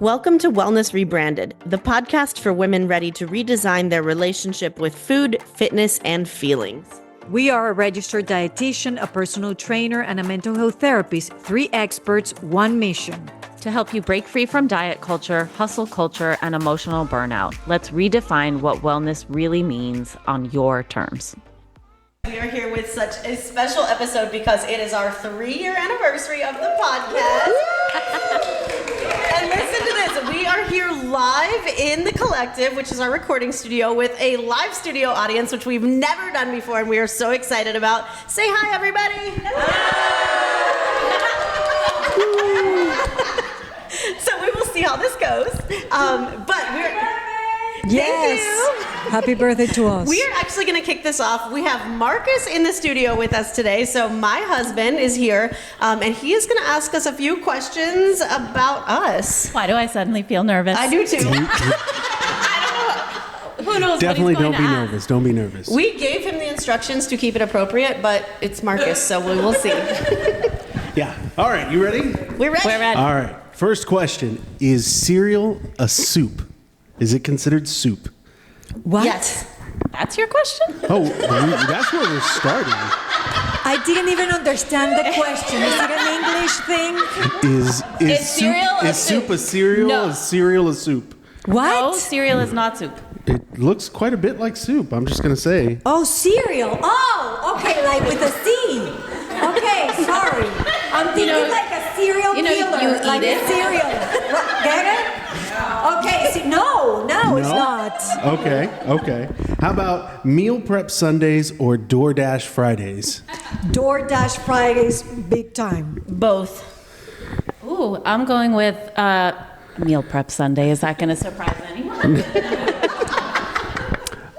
Welcome to Wellness Rebranded, the podcast for women ready to redesign their relationship with food, fitness, and feelings. We are a registered dietitian, a personal trainer, and a mental health therapist. 3 experts, 1 mission. To help you break free from diet culture, hustle culture, and emotional burnout. Let's redefine what wellness really means on your terms. We are here with such a special episode because it is our 3-year anniversary of the podcast. And listen to this. We are here live in the Collective, which is our recording studio, with a live studio audience, which we've never done before, and we are so excited about. Say hi, everybody. So we will see how this goes. But we're... Yes. Happy birthday to us. We are actually going to kick this off. We have Marcus in the studio with us today. So my husband is here, and he is going to ask us a few questions about us. Why do I suddenly feel nervous? I do too. I don't know. Who knows? Definitely what he's don't going be to ask. nervous. Don't be nervous. We gave him the instructions to keep it appropriate, but it's Marcus, so we will see. Yeah. All right. You ready? We're ready. We're ready. All right. First question: is cereal a soup? Is it considered soup? What? Yes. That's your question? Oh, that's where we're starting. I didn't even understand the question. Is it an English thing? Is cereal a soup a cereal? No. Is cereal a soup? What? No, cereal is not soup. It looks quite a bit like soup. I'm just gonna say. Oh, cereal. Oh, okay, like with a C. Okay, sorry. I'm thinking like a serial killer. you like eat it. a cereal. What, get it? Okay, see, no, it's not. Okay. How about meal prep Sundays or DoorDash Fridays? DoorDash Fridays, big time. Both. Ooh, I'm going with meal prep Sunday. Is that going to surprise anyone?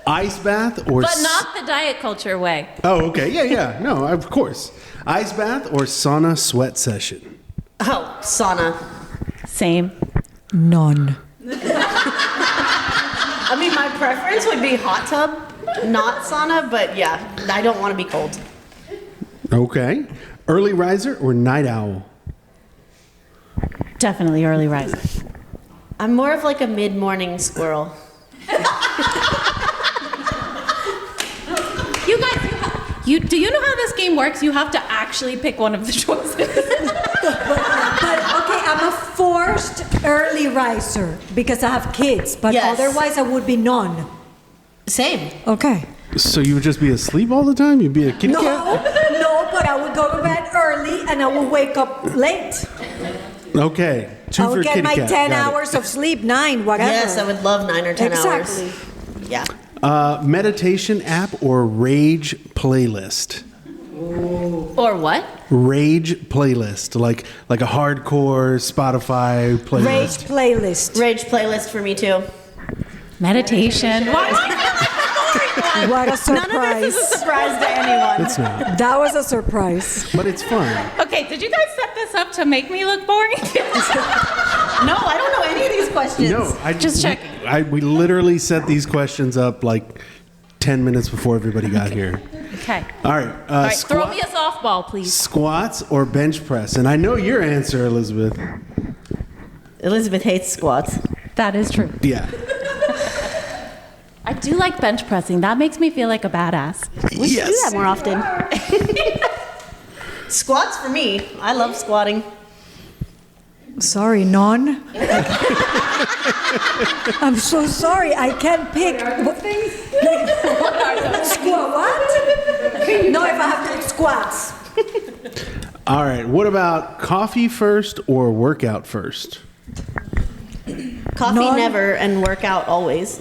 Ice bath or... But not the diet culture way. Oh, okay. Yeah. No, of course. Ice bath or sauna sweat session? Oh, sauna. Same. None. I mean, my preference would be hot tub, not sauna, but yeah, I don't want to be cold. Okay. Early riser or night owl? Definitely early riser. I'm more of like a mid-morning squirrel. You guys, do you know how this game works? You have to actually pick one of the choices. But okay, I'm a forced early riser because I have kids. But Yes. otherwise, I would be none. Same. Okay. So you would just be asleep all the time? You'd be a kitty cat? No, but I would go to bed early and I would wake up late. Okay. 2 I for would get kitty my cat. 10 Got it. hours of sleep, 9, whatever. Yes, I would love 9 or 10 Exactly. hours. Yeah. Meditation app or rage playlist? Or what? Rage playlist, like a hardcore Spotify playlist. Rage playlist. Rage playlist for me too. Meditation. Why? What a surprise. None of this is a surprise to anyone. It's not, That was a surprise. but it's fun. Okay, did you guys set this up to make me look boring? No, I don't know any of these questions. No, Just checking. We literally set these questions up like 10 minutes before everybody got here. Okay. All right. All right, throw me a softball, please. Squats or bench press? And I know your answer, Elizabeth. Elizabeth hates squats. That is true. Yeah. I do like bench pressing. That makes me feel like a badass. We should do that more often. Squats for me. I love squatting. Sorry, none. I'm so sorry. I can't pick. Squat what? No, if I have to squats. All right. What about coffee first or workout first? Coffee None. never and workout always.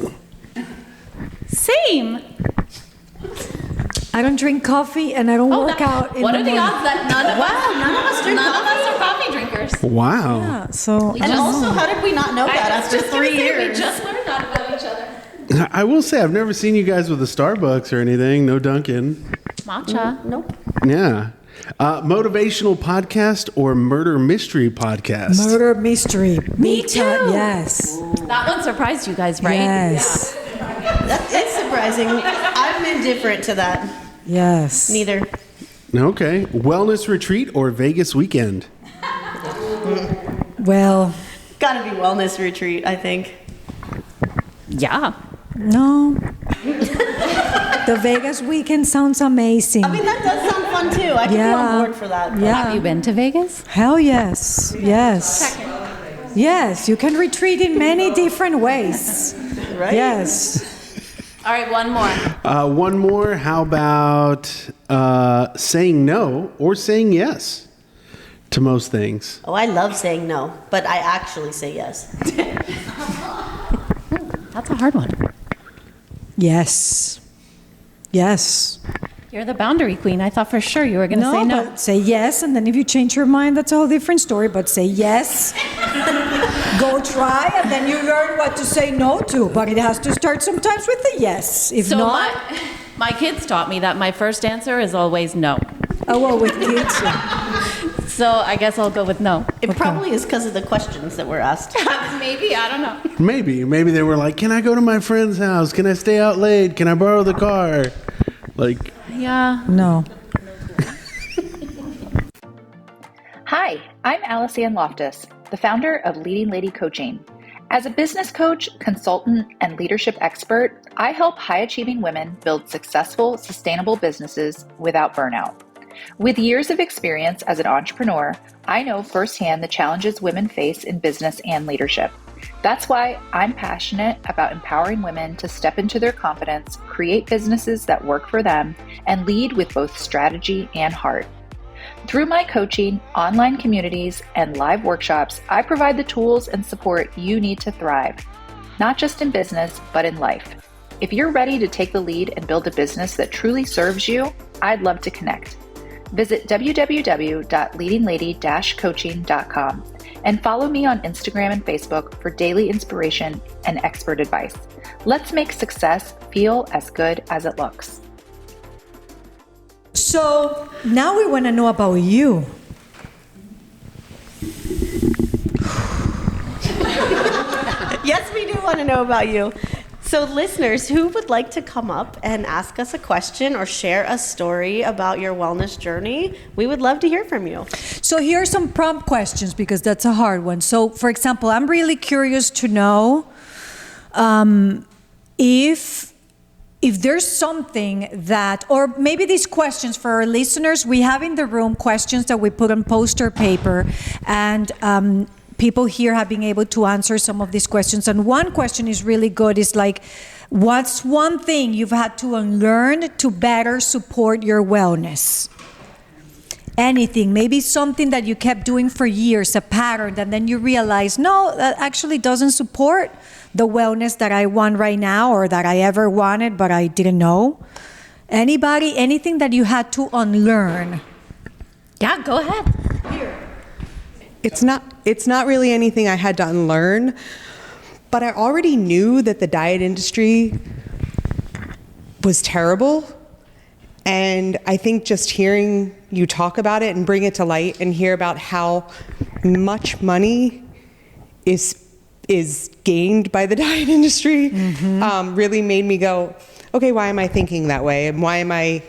Same. I don't drink coffee and I don't work out in What the are the morning. odds that none of us drink none of us are coffee drinkers? Wow. Yeah, so And also, how did we not know that I was after just gonna 3 say, years? We just learned that about each other. I will say I've never seen you guys with a Starbucks or anything. No Dunkin'. Matcha. Nope. Yeah. Motivational podcast or murder mystery podcast? murder mystery. Me Big too. time, Yes. That one surprised you guys, right? Yes. That is surprising. I'm indifferent to that. Yes. Neither. Okay. Wellness retreat or Vegas weekend? Well, Gotta be wellness retreat, I think. Yeah. No. The Vegas weekend sounds amazing. I mean, that does sound fun too. I can get on board for that. Yeah. Have you been to Vegas? Hell yes. Yes. Yes, you can retreat in many different ways. Right? Yes. All right, one more. One more. How about saying no or saying yes to most things? Oh, I love saying no, but I actually say yes. That's a hard one. Yes. Yes. You're the boundary queen. I thought for sure you were going to say no. But say yes, and then if you change your mind, that's a whole different story. But say yes. Go try, and then you learn what to say no to. But it has to start sometimes with a yes. If So not, my kids taught me that my first answer is always no. oh well, with kids. Yeah. So I guess I'll go with no. It probably is because of the questions that were asked. Maybe, I don't know. Maybe they were like, can I go to my friend's house? Can I stay out late? Can I borrow the car? Like, Yeah. No. Hi, I'm Alice Ann Loftus, the founder of Leading Lady Coaching. As a business coach, consultant, and leadership expert, I help high-achieving women build successful, sustainable businesses without burnout. With years of experience as an entrepreneur, I know firsthand the challenges women face in business and leadership. That's why I'm passionate about empowering women to step into their confidence, create businesses that work for them, and lead with both strategy and heart. Through my coaching, online communities, and live workshops, I provide the tools and support you need to thrive, not just in business, but in life. If you're ready to take the lead and build a business that truly serves you, I'd love to connect. Visit www.leadinglady-coaching.com and follow me on Instagram and Facebook for daily inspiration and expert advice. Let's make success feel as good as it looks. So now we want to know about you. Yes, we do want to know about you. So listeners, who would like to come up and ask us a question or share a story about your wellness journey? We would love to hear from you. So here are some prompt questions because that's a hard one. So for example, I'm really curious to know if there's something that, or maybe these questions for our listeners, we have in the room questions that we put on poster paper, and people here have been able to answer some of these questions. And one question is really good, is like, what's one thing you've had to unlearn to better support your wellness? Anything, maybe something that you kept doing for years, a pattern, and then you realize, no, that actually doesn't support the wellness that I want right now or that I ever wanted, but I didn't know. Anybody, anything that you had to unlearn? Yeah, go ahead. It's not really anything I had to unlearn, but I already knew that the diet industry was terrible. And I think just hearing you talk about it and bring it to light and hear about how much money is gained by the diet industry really made me go, okay, why am I thinking that way? And why am I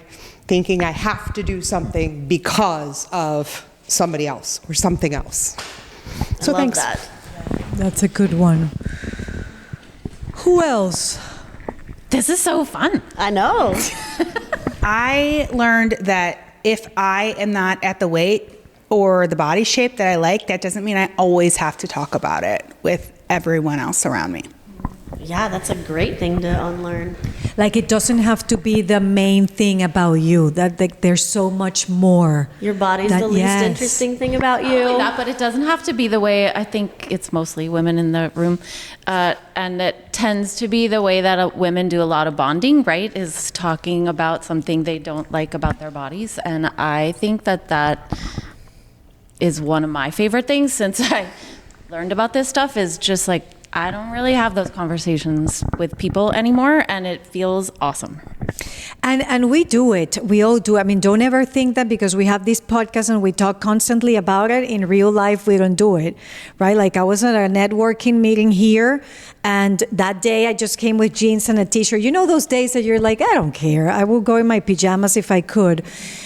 thinking I have to do something because of somebody else or something else? So I love thanks. that. That's a good one. Who else? This is so fun. I know. I learned that if I am not at the weight or the body shape that I like, that doesn't mean I always have to talk about it with everyone else around me. Yeah, that's a great thing to unlearn. Like, it doesn't have to be the main thing about you. That there's so much more. Your body's the least interesting thing about you. Not only that, but it doesn't have to be the way, I think it's mostly women in the room, and it tends to be the way that women do a lot of bonding, right, is talking about something they don't like about their bodies. And I think that is one of my favorite things since I learned about this stuff, is just like, I don't really have those conversations with people anymore, and it feels awesome. And we do it. We all do. I mean, don't ever think that because we have this podcast and we talk constantly about it, in real life we don't do it, right? Like I was at a networking meeting here, and that day I just came with jeans and a t-shirt. You know those days that you're like, I don't care. I will go in my pajamas if I could.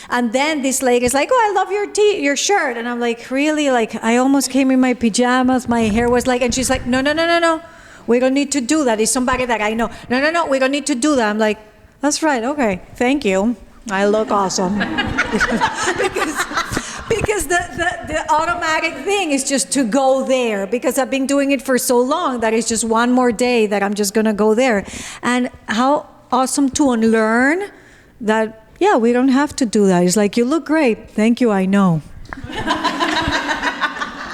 And then this lady's like, oh, I love your shirt. And I'm like, really? Like I almost came in my pajamas. My hair was like, and she's like, no. We don't need to do that. It's somebody that I know. No, we don't need to do that. I'm like, that's right. Okay, thank you. I look awesome. because the automatic thing is just to go there, because I've been doing it for so long that it's just one more day that I'm just going to go there. And how awesome to unlearn that, yeah, we don't have to do that. It's like, you look great. Thank you, I know.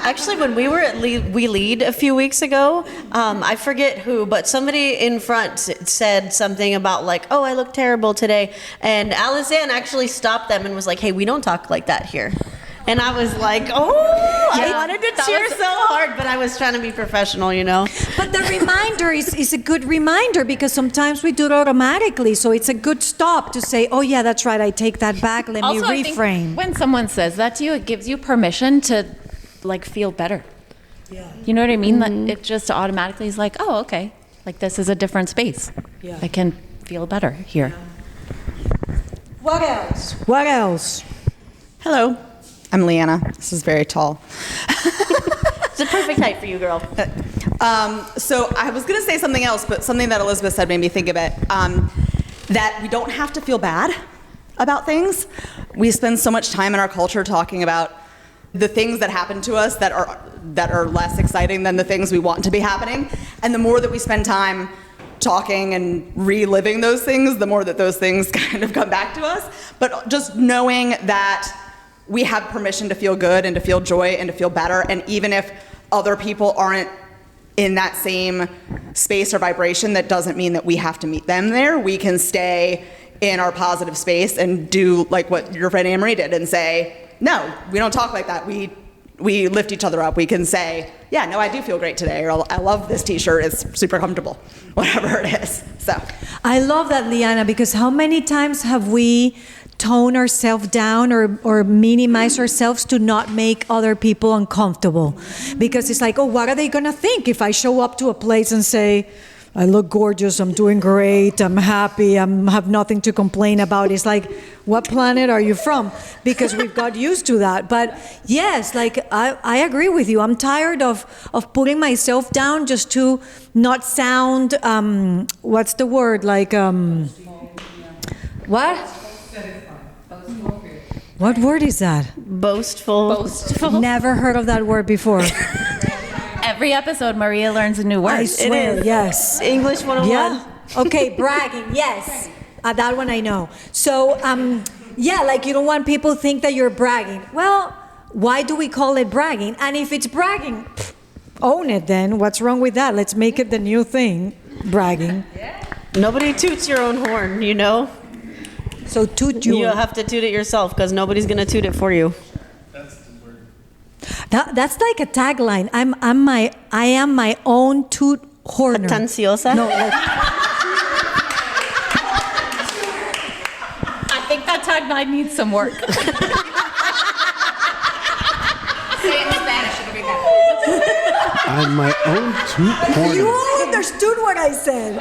Actually, when we were at We Lead a few weeks ago, I forget who, but somebody in front said something about like, oh, I look terrible today. And Alizanne actually stopped them and was like, hey, we don't talk like that here. And I was like, oh, I wanted to cheer so hard, but I was trying to be professional, you know. But the reminder is a good reminder, because sometimes we do it automatically. So it's a good stop to say, oh, yeah, that's right. I take that back. Let me I reframe. think when someone says that to you, it gives you permission to like feel better. Yeah. You know what I mean? Mm-hmm. That it just automatically is like, oh, okay. Like this is a different space. Yeah. I can feel better here. What else? What else? Hello, I'm Leanna. This is very tall. It's a perfect height for you, girl. So I was going to say something else, but something that Elizabeth said made me think of it. That we don't have to feel bad about things. We spend so much time in our culture talking about the things that happen to us that are less exciting than the things we want to be happening. And the more that we spend time talking and reliving those things, the more that those things kind of come back to us. But just knowing that we have permission to feel good and to feel joy and to feel better. And even if other people aren't in that same space or vibration, that doesn't mean that we have to meet them there. We can stay in our positive space and do like what your friend Anne-Marie did and say, no, we don't talk like that. We lift each other up. We can say, yeah, no, I do feel great today, or I love this t-shirt, it's super comfortable, whatever it is. So I love that, Liana, because how many times have we tone ourselves down or minimize ourselves to not make other people uncomfortable? Because it's like, oh, what are they going to think if I show up to a place and say, I look gorgeous, I'm doing great, I'm happy, I have nothing to complain about. It's like, what planet are you from? Because we've got used to that. But yes, like I agree with you. I'm tired of putting myself down just to not sound, what's the word? Like, what? What word is that? Boastful. Never heard of that word before. Every episode, Maria learns a new word. I swear, It is. yes. English 101. Yeah. Okay, bragging, yes. That one I know. So, yeah, like you don't want people to think that you're bragging. Well, why do we call it bragging? And if it's bragging, own it then. What's wrong with that? Let's make it the new thing, bragging. Nobody toots your own horn, you know? So toot you. You have to toot it yourself because nobody's going to toot it for you. That's like a tagline. I am my own toot horner. Jactanciosa? No, like, I think that tagline needs some work. Say it in Spanish, it'll be better. I'm my own toot corner. you all understood what I said.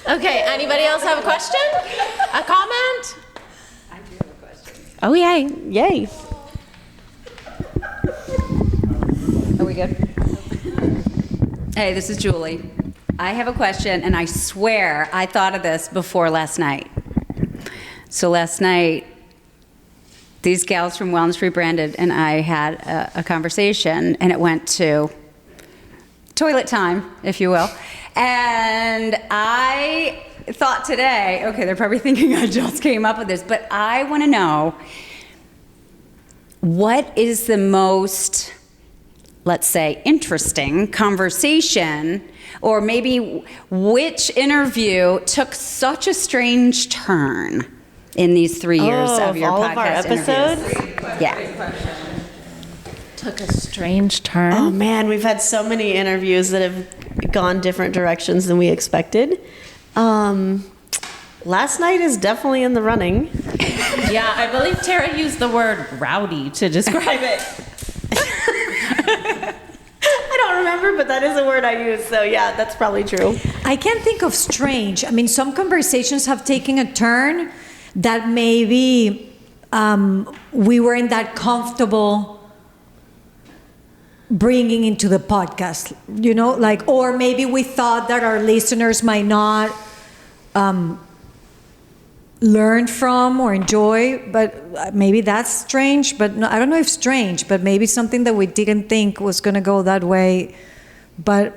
Okay, anybody else have a question? A comment? I do have a question. Oh, yay. Yay. Are we good? Hey, this is Julie. I have a question, and I swear I thought of this before last night. So last night, these gals from Wellness Rebranded and I had a conversation, and it went to toilet time, if you will. And I thought today, okay, they're probably thinking I just came up with this, but I want to know, what is the most, let's say, interesting conversation, or maybe which interview took such a strange turn in these 3 years of your all podcast of our episodes? interviews? Yeah. took a strange turn. Oh man, we've had so many interviews that have gone different directions than we expected. Last night is definitely in the running. Yeah, I believe Tara used the word rowdy to describe it. I don't remember, but that is a word I use. So yeah, that's probably true. I can't think of strange. I mean, some conversations have taken a turn that maybe we weren't that comfortable bringing into the podcast, you know, like, or maybe we thought that our listeners might not learn from or enjoy, but maybe that's strange. But no, I don't know if strange, but maybe something that we didn't think was going to go that way. But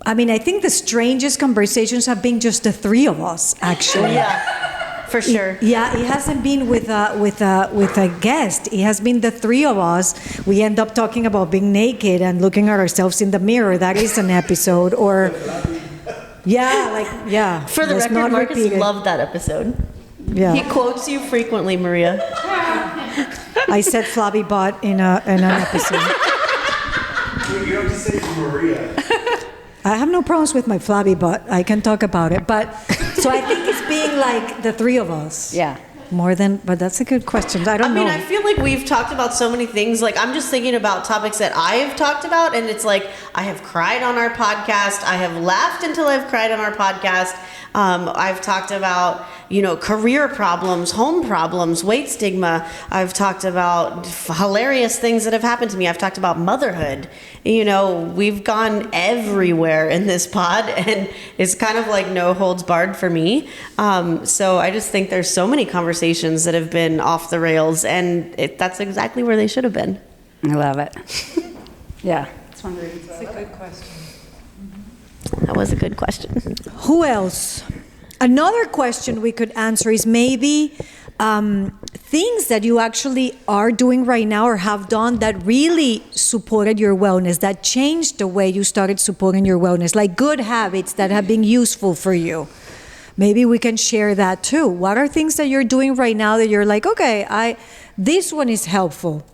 I mean, I think the strangest conversations have been just the three of us, actually. Yeah, for sure. Yeah, it hasn't been with a guest. It has been the three of us. We end up talking about being naked and looking at ourselves in the mirror. That is an episode. Or yeah. For the record, Marcus loved that episode. Yeah. He quotes you frequently, Maria. I said flabby butt in an episode. You have to say Maria. I have no problems with my flabby butt. I can talk about it. But so I think it's being like the three of us. Yeah. More than, but that's a good question. I don't know. I mean, I feel like we've talked about so many things. Like, I'm just thinking about topics that I've talked about, and it's like, I have cried on our podcast. I have laughed until I've cried on our podcast. I've talked about, career problems, home problems, weight stigma. I've talked about hilarious things that have happened to me. I've talked about motherhood. We've gone everywhere in this pod, and it's kind of like no holds barred for me. So I just think there's so many conversations that have been off the rails, and that's exactly where they should have been. I love it. Yeah. It's a good question. That was a good question. Who else? Another question we could answer is maybe things that you actually are doing right now or have done that really supported your wellness, that changed the way you started supporting your wellness, like good habits that have been useful for you. Maybe we can share that too. What are things that you're doing right now that you're like, okay, this one is helpful?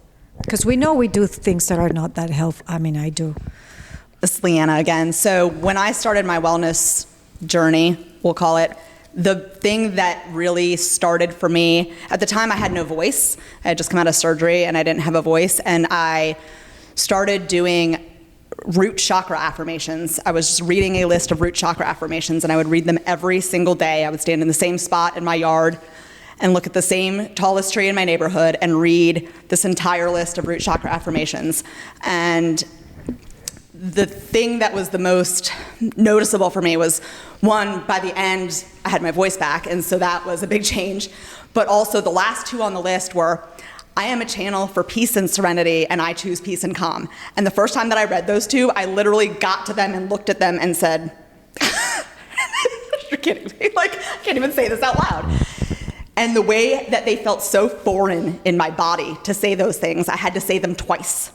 Because we know we do things that are not that helpful. I mean, I do. This is Leanna again. So when I started my wellness journey, we'll call it, the thing that really started for me, at the time I had no voice. I had just come out of surgery and I didn't have a voice. And I started doing root chakra affirmations. I was just reading a list of root chakra affirmations, and I would read them every single day. I would stand in the same spot in my yard and look at the same tallest tree in my neighborhood and read this entire list of root chakra affirmations. And the thing that was the most noticeable for me was, one, by the end, I had my voice back, and so that was a big change. But also the last two on the list were, I am a channel for peace and serenity, and I choose peace and calm. And the first time that I read those two, I literally got to them and looked at them and said, you're kidding me. Like, I can't even say this out loud. And the way that they felt so foreign in my body to say those things, I had to say them twice.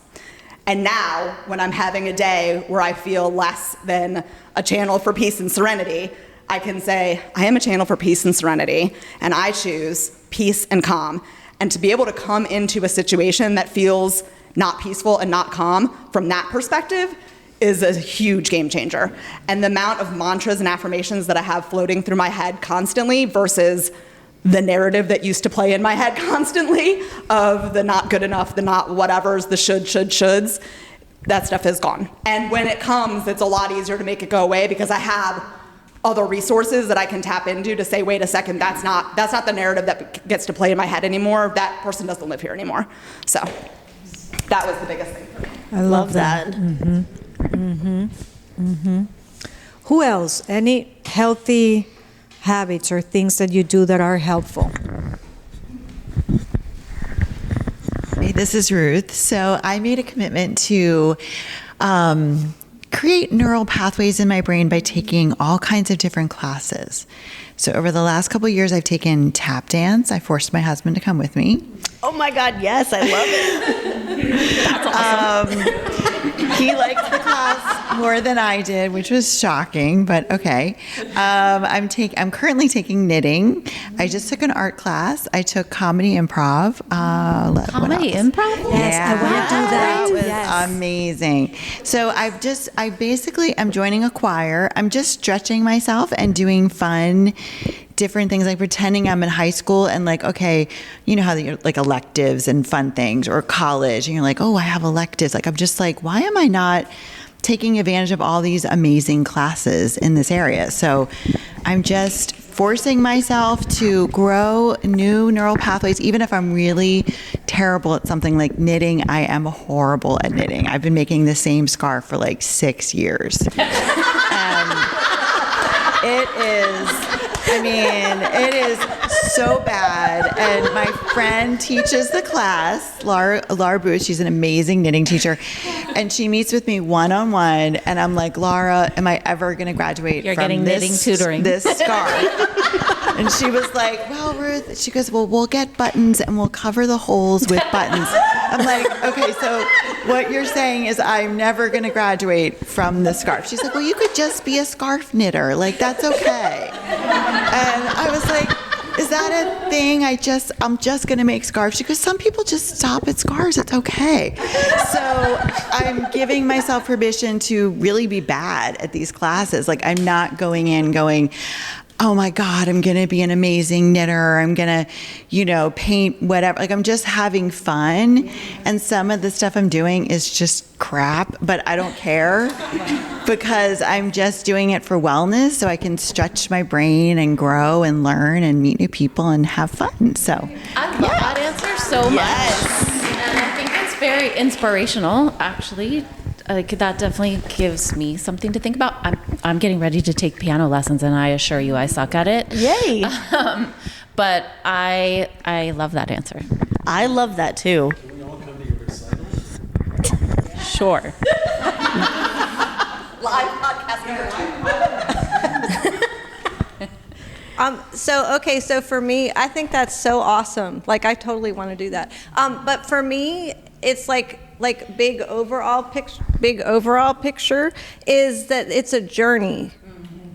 And now, when I'm having a day where I feel less than a channel for peace and serenity, I can say, I am a channel for peace and serenity, and I choose peace and calm. And to be able to come into a situation that feels not peaceful and not calm from that perspective is a huge game changer. And the amount of mantras and affirmations that I have floating through my head constantly versus the narrative that used to play in my head constantly of the not good enough, the not whatevers, the shoulds, that stuff is gone. And when it comes, it's a lot easier to make it go away because I have other resources that I can tap into to say, wait a second, that's not the narrative that gets to play in my head anymore. That person doesn't live here anymore. So that was the biggest thing for me. I love that. Mm-hmm. Mm-hmm. Mm-hmm. Who else? Any healthy habits or things that you do that are helpful? Hey, this is Ruth. So I made a commitment to create neural pathways in my brain by taking all kinds of different classes. So over the last couple of years, I've taken tap dance. I forced my husband to come with me. Oh my God, yes, I love it. That's awesome. He liked the class. more than I did, which was shocking, but okay. I'm currently taking knitting. I just took an art class. I took comedy improv. Comedy improv? Yes, I want to do that. It was Yes. amazing. So I'm joining a choir. I'm just stretching myself and doing fun, different things, like pretending I'm in high school and like, okay, you know how you're like electives and fun things, or college, and you're like, oh, I have electives. Like, I'm just like, why am I not taking advantage of all these amazing classes in this area? So I'm just forcing myself to grow new neural pathways, even if I'm really terrible at something like knitting. I am horrible at knitting. I've been making the same scarf for like 6 years. It is so bad. And my friend teaches the class, Laura Booth. She's an amazing knitting teacher. And she meets with me one-on-one. And I'm like, Laura, am I ever going to graduate You're from getting knitting tutoring. this scarf? And she was like, well, Ruth, she goes, well, we'll get buttons and we'll cover the holes with buttons. I'm like, okay, so what you're saying is I'm never going to graduate from the scarf. She's like, well, you could just be a scarf knitter. Like, that's okay. And I was like, is that a thing? I'm just going to make scarves. She goes, some people just stop at scarves. It's okay. So I'm giving myself permission to really be bad at these classes. Like, I'm not going in going, oh my God, I'm going to be an amazing knitter. I'm going to, paint whatever. Like, I'm just having fun. And some of the stuff I'm doing is just crap, but I don't care because I'm just doing it for wellness so I can stretch my brain and grow and learn and meet new people and have fun. So I love that answer so much. And I think it's very inspirational, actually. Like, that definitely gives me something to think about. I'm getting ready to take piano lessons, and I assure you I suck at it. Yay! But I love that answer. I love that too. Can we all come to your recital? Sure. Live podcast number 2. So for me, I think that's so awesome. Like, I totally want to do that. But for me, it's like big overall picture is that it's a journey,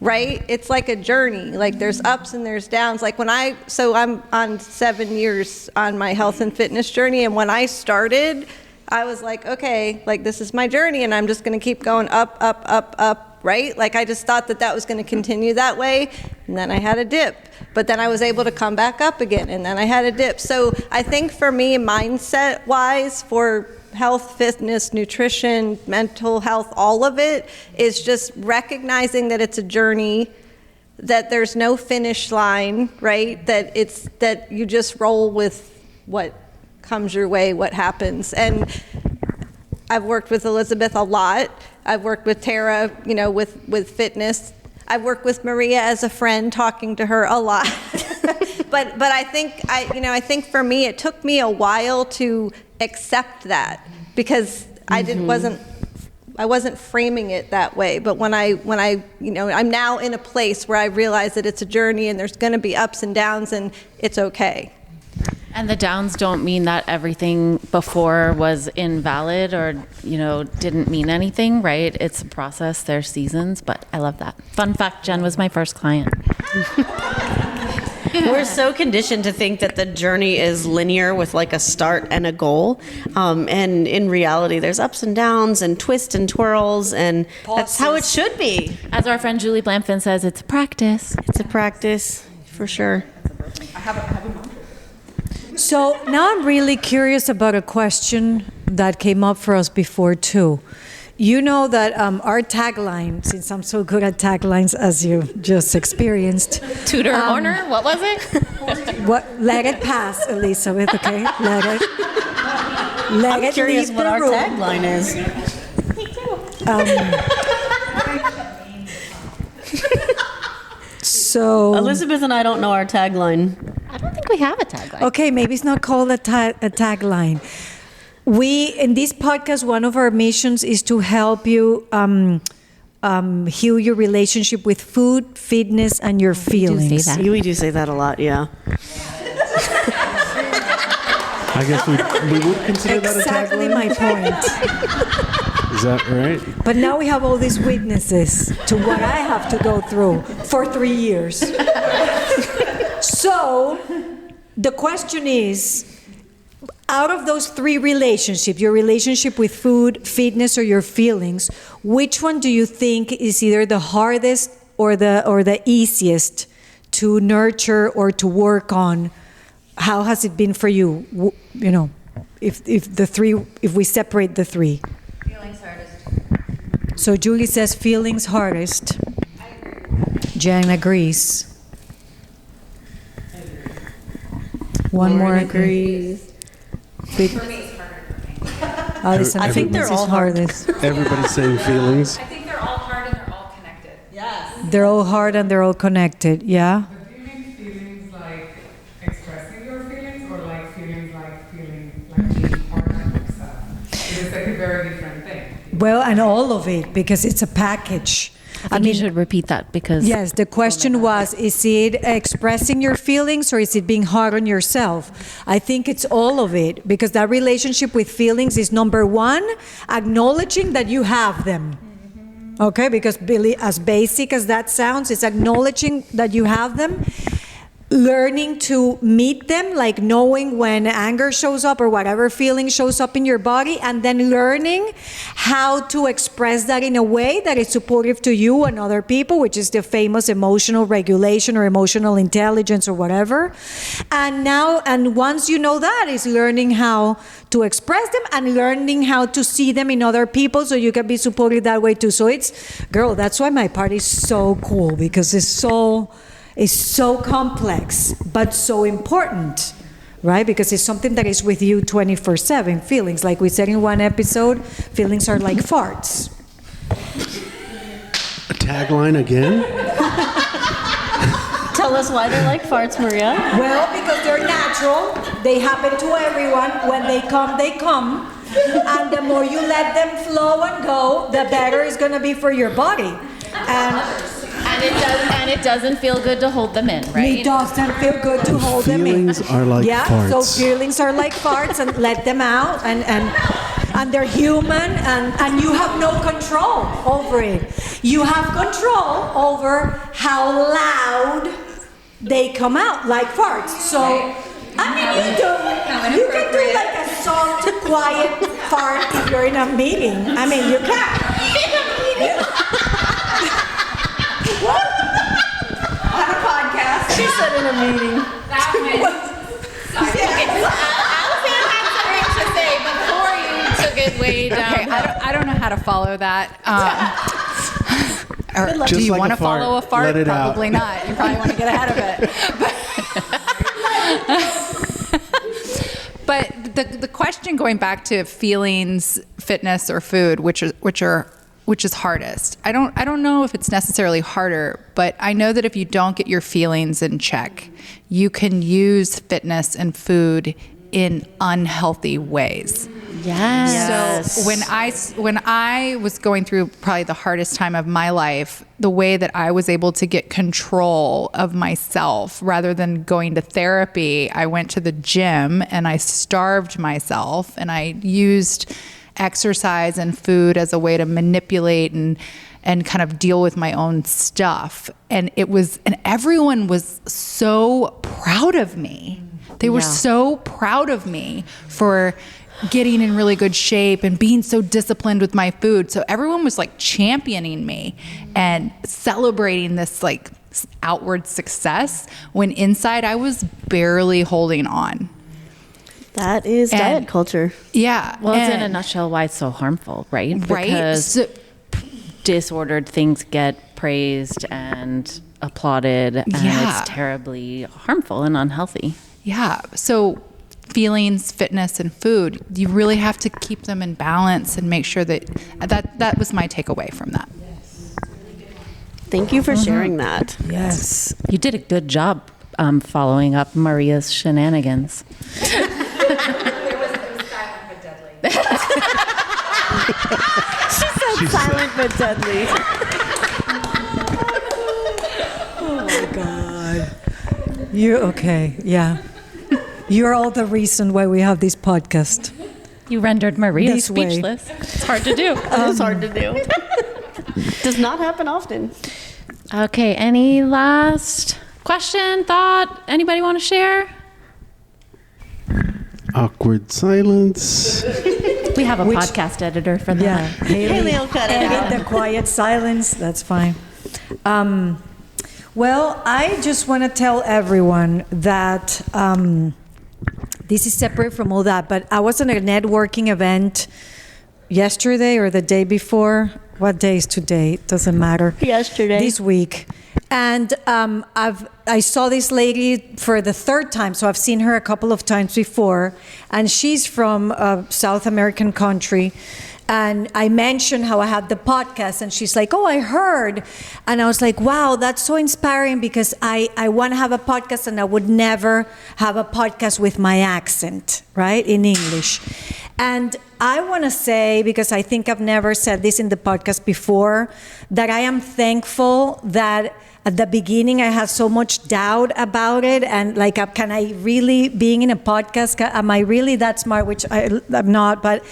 right? It's like a journey. Like, there's ups and there's downs. Like, I'm on 7 years on my health and fitness journey, and when I started, I was like, okay, like, this is my journey, and I'm just going to keep going up, up, up, up, right? Like, I just thought that was going to continue that way, and then I had a dip. But then I was able to come back up again, and then I had a dip. So I think for me, mindset-wise, for health, fitness, nutrition, mental health, all of it is just recognizing that it's a journey, that there's no finish line, right? That you just roll with what comes your way, what happens. And I've worked with Elizabeth a lot. I've worked with Tara, with fitness. I've worked with Maria as a friend, talking to her a lot. but I think for me, it took me a while to accept that, because I wasn't framing it that way. But when I I'm now in a place where I realize that it's a journey and there's going to be ups and downs, and it's okay. And the downs don't mean that everything before was invalid or, didn't mean anything, right? It's a process, there's seasons, but I love that. Fun fact, Jen was my first client. We're so conditioned to think that the journey is linear with like a start and a goal. And in reality, there's ups and downs and twists and twirls, and that's how it should be. As our friend Julie Blanfin says, it's a practice. It's a practice, for sure. I have a mantra. So now I'm really curious about a question that came up for us before too. You know that our tagline, since I'm so good at taglines as you just experienced. Tutor Horner, what was it? Let it pass, Elizabeth, okay? Let I'm it curious leave what the our room. tagline is. So Elizabeth and I don't know our tagline. I don't think we have a tagline. okay, maybe it's not called a tagline. In this podcast, one of our missions is to help you heal your relationship with food, fitness, and your feelings. We do say that. We do say that a lot, yeah. I guess we would consider that a tagline. Exactly my point. Is that right? But now we have all these witnesses to what I have to go through for 3 years. So the question is, out of those 3 relationships, your relationship with food, fitness, or your feelings, which one do you think is either the hardest or the easiest to nurture or to work on? How has it been for you? You know, if we separate the 3. Feelings hardest. So Julie says feelings hardest. I agree. Jen agrees. One more agrees. For me, it's harder for me. Alison, I think they're all hardest. Everybody's saying feelings. I think they're all hard and they're all connected. Yes. They're all hard and they're all connected. Yeah. But do you mean feelings like expressing your feelings, or like feeling like being part of yourself? It's like a very different thing. Well, and all of it, because it's a package. I mean, you should repeat that because Yes, the question was, is it expressing your feelings or is it being hard on yourself? I think it's all of it, because that relationship with feelings is, number 1, acknowledging that you have them. Okay, because Billy, as basic as that sounds, it's acknowledging that you have them, learning to meet them, like knowing when anger shows up or whatever feeling shows up in your body, and then learning how to express that in a way that is supportive to you and other people, which is the famous emotional regulation or emotional intelligence or whatever. And once you know that, is learning how to express them and learning how to see them in other people so you can be supported that way too. So it's, girl, that's why my part is so cool, because it's so complex, but so important, right? Because it's something that is with you 24/7. Feelings, like we said in one episode, feelings are like farts. A tagline again? Tell us why they're like farts, Maria. Well, because they're natural. They happen to everyone. When they come, they come. And the more you let them flow and go, the better it's going to be for your body. And it doesn't feel good to hold them in, right? It doesn't feel good to hold them in. Feelings are like farts. So feelings are like farts, and let them out, and they're human, and you have no control over it. You have control over how loud they come out, like farts. So, I mean, you can do like a soft, quiet fart if you're in a meeting. I mean, you can. In a meeting. What? On a podcast. She said in a meeting. That Allison had something to say before you took it way down. Okay, I don't know how to follow that. Or do Just you like want a to follow a fart. fart? Let it out. Probably not. You probably want to get ahead of it. But the question, going back to feelings, fitness, or food, which is hardest. I don't know if it's necessarily harder, but I know that if you don't get your feelings in check, you can use fitness and food in unhealthy ways. Yes. So when I was going through probably the hardest time of my life, the way that I was able to get control of myself, rather than going to therapy, I went to the gym and I starved myself, and I used exercise and food as a way to manipulate and kind of deal with my own stuff. And everyone was so proud of me. They were so proud of me for getting in really good shape and being so disciplined with my food. So everyone was like championing me and celebrating this like outward success, when inside I was barely holding on. That is diet culture. Yeah. Well, it's in a nutshell why it's so harmful, right? Right. Because disordered things get praised and applauded, and it's terribly harmful and unhealthy. Yeah. So feelings, fitness, and food, you really have to keep them in balance and make sure that was my takeaway from that. Thank you for sharing that. Yes. You did a good job following up Maria's shenanigans. It was silent but deadly. She said silent but deadly. Oh my God. You're okay. Yeah. You're all the reason why we have this podcast. You rendered Maria This way. speechless. It's hard to do. It's hard to do. Does not happen often. Okay, any last question, thought? Anybody want to share? Awkward silence. We have a podcast editor for that. Yeah, Haley will cut it out. edit the quiet silence. That's fine. Well, I just want to tell everyone that this is separate from all that, but I was at a networking event yesterday or the day before. What day is today? It doesn't matter. Yesterday. This week. And I saw this lady for the third time, so I've seen her a couple of times before, and she's from a South American country. And I mentioned how I had the podcast, and she's like, "Oh, I heard." And I was like, "Wow, that's so inspiring, because I want to have a podcast, and I would never have a podcast with my accent, right, in English." And I want to say, because I think I've never said this in the podcast before, that I am thankful that at the beginning I had so much doubt about it, and like, can I really, being in a podcast, am I really that smart, which I'm not, but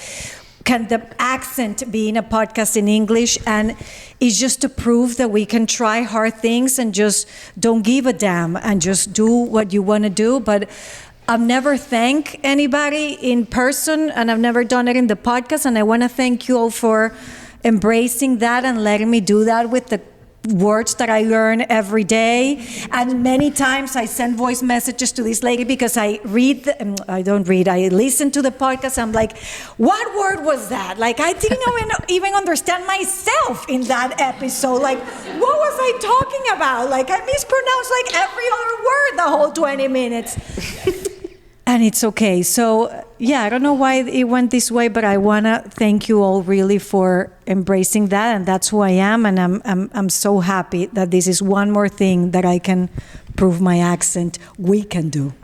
can the accent be in a podcast in English? And it's just to prove that we can try hard things and just don't give a damn and just do what you want to do. But I've never thanked anybody in person, and I've never done it in the podcast, and I want to thank you all for embracing that and letting me do that with the words that I learn every day. And many times I send voice messages to this lady because I listen to the podcast. I'm like, what word was that? Like, I didn't even understand myself in that episode. Like, what was I talking about? Like, I mispronounced like every other word the whole 20 minutes. And it's okay. So, yeah, I don't know why it went this way, but I want to thank you all really for embracing that. And that's who I am. And I'm so happy that this is one more thing that I can prove my accent we can do.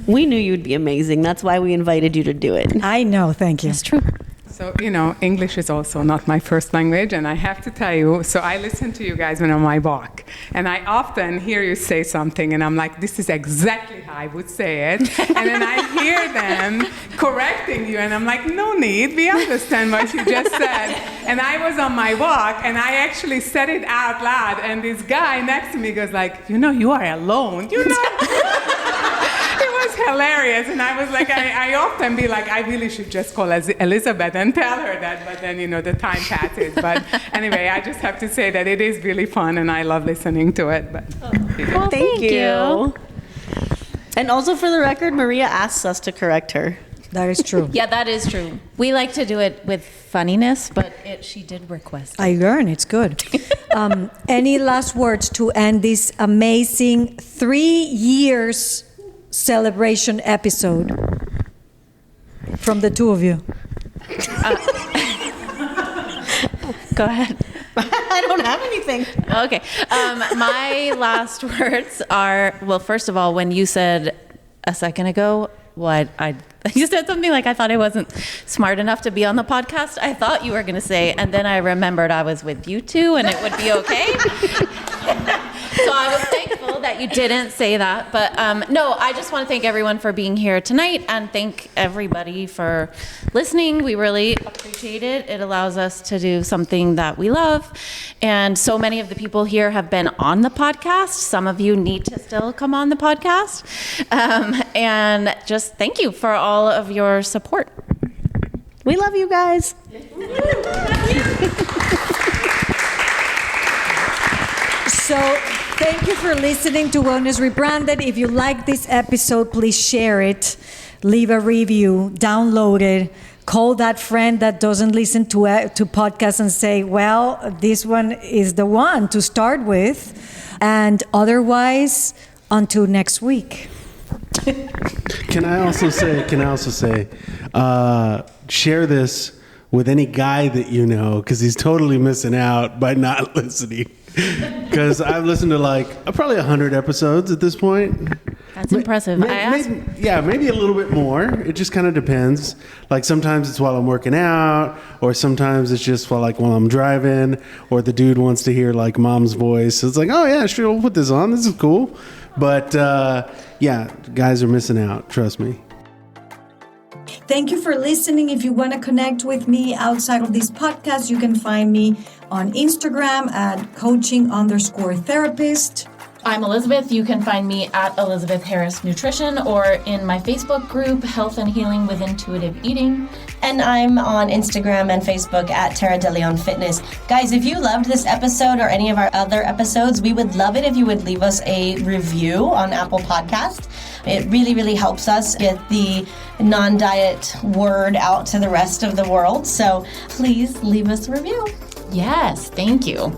We knew you'd be amazing. That's why we invited you to do it. I know. Thank you. It's true. So, English is also not my first language, and I have to tell you, so I listen to you guys when I'm on my walk, and I often hear you say something, and I'm like, this is exactly how I would say it, and then I hear them correcting you, and I'm like, no need, we understand what you just said. And I was on my walk, and I actually said it out loud, and this guy next to me goes like, you are alone, It was hilarious, and I was like, I often be like, I really should just call Elizabeth and tell her that, but then, the time passes. But anyway, I just have to say that it is really fun, and I love listening to it. But Well, thank you. And also, for the record, Maria asks us to correct her. That is true. Yeah, that is true. We like to do it with funniness, but she did request it. I learn. It's good. Any last words to end this amazing 3 years celebration episode from the two of you? Go ahead. I don't have anything. Okay. My last words are, well, first of all, when you said a second ago, you said something like, I thought I wasn't smart enough to be on the podcast. I thought you were going to say, and then I remembered I was with you two and it would be okay. So I was thankful that you didn't say that. But no, I just want to thank everyone for being here tonight, and thank everybody for listening. We really appreciate it. It allows us to do something that we love. And so many of the people here have been on the podcast. Some of you need to still come on the podcast. And just thank you for all of your support. We love you guys. So, thank you for listening to Wellness Rebranded. If you like this episode, please share it, leave a review, download it, call that friend that doesn't listen to podcasts and say, well, this one is the one to start with. And otherwise, until next week. Can I also say, share this with any guy that you know, because he's totally missing out by not listening. Because I've listened to probably 100 episodes at this point. That's impressive. Maybe a little bit more. It just kind of depends. Like sometimes it's while I'm working out, or sometimes it's just while I'm driving, or the dude wants to hear mom's voice. So it's like, oh yeah, sure, we'll put this on. This is cool. But guys are missing out. Trust me. Thank you for listening. If you want to connect with me outside of this podcast, you can find me on Instagram at coaching_therapist. I'm Elizabeth. You can find me at Elizabeth Harris Nutrition or in my Facebook group, Health and Healing with Intuitive Eating. And I'm on Instagram and Facebook at Tara De Leon Fitness. Guys, if you loved this episode or any of our other episodes, we would love it if you would leave us a review on Apple Podcast. It really, really helps us get the non-diet word out to the rest of the world. So please leave us a review. Yes, thank you.